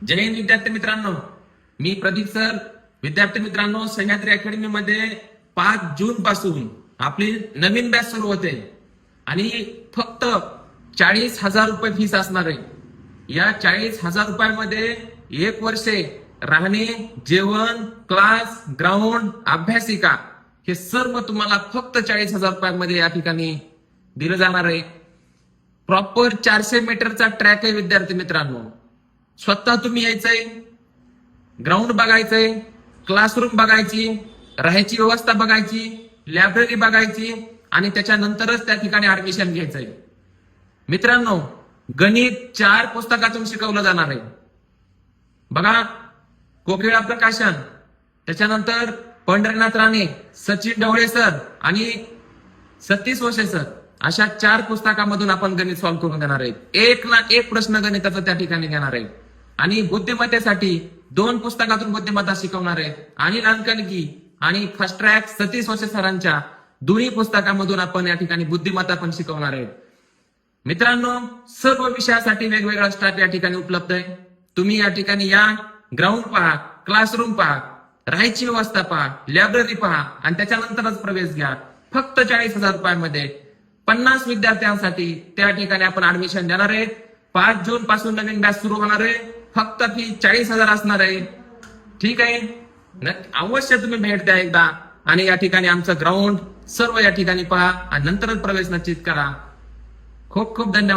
जय हिंद विद्यार्थी मित्रांनो, मी प्रदीप सर. विद्यार्थी मित्रांनो, सह्याद्री अकॅडमी मध्ये 5 जून पासून आपली नवीन बॅच सुरू होते आणि फक्त 40,000 रुपये फीस असणार आहे. या 40,000 रुपयामध्ये 1 वर्षे राहणे, जेवण, क्लास, ग्राउंड, अभ्यासिका हे सर्व तुम्हाला फक्त 40,000 रुपयामध्ये या ठिकाणी दिलं जाणार आहे. प्रॉपर 400 मीटरचा ट्रॅक आहे विद्यार्थी मित्रांनो. स्वतः तुम्ही यायचंय, ग्राउंड बघायचंय, क्लासरूम बघायची, राहायची व्यवस्था बघायची, लायब्ररी बघायची आणि त्याच्यानंतरच त्या ठिकाणी ऍडमिशन घ्यायचंय. मित्रांनो, गणित 4 पुस्तकातून शिकवलं जाणार आहे. बघा, कोकिळा प्रकाशन, त्याच्यानंतर पंढरीनाथ राणे, सचिन ढवळे सर आणि सतीश वशे सर, अशा 4 पुस्तकामधून आपण गणित सॉल्व्ह करून देणार आहे. 1 ना 1 प्रश्न गणिताचा त्या ठिकाणी घेणार आहे. आणि बुद्धिमत्तेसाठी 2 पुस्तकातून बुद्धिमत्ता शिकवणार आहे. आणि अंकगणिती आणि फर्स्ट ट्रॅक सतीश वशे सरांच्या दोन्ही पुस्तकामधून आपण या ठिकाणी बुद्धिमत्ता पण शिकवणार आहे. मित्रांनो, सर्व विषयासाठी वेगवेगळा स्टाफ या ठिकाणी उपलब्ध आहे. तुम्ही या ठिकाणी या, ग्राउंड पहा, क्लासरूम पहा, राहायची व्यवस्था पहा, लायब्ररी पहा आणि त्याच्यानंतरच प्रवेश घ्या. फक्त 40,000 रुपयामध्ये 50 विद्यार्थ्यांसाठी त्या ठिकाणी आपण ऍडमिशन देणार आहे. 5 जून पासून नवीन बॅच सुरू होणार आहे. फक्त फी 40,000 असणार आहे. ठीक आहे, अवश्य तुम्ही भेट द्या एकदा आणि या ठिकाणी आमचं ग्राउंड सर्व या ठिकाणी पहा आणि नंतरच प्रवेश निश्चित करा. खूप खूप धन्यवाद.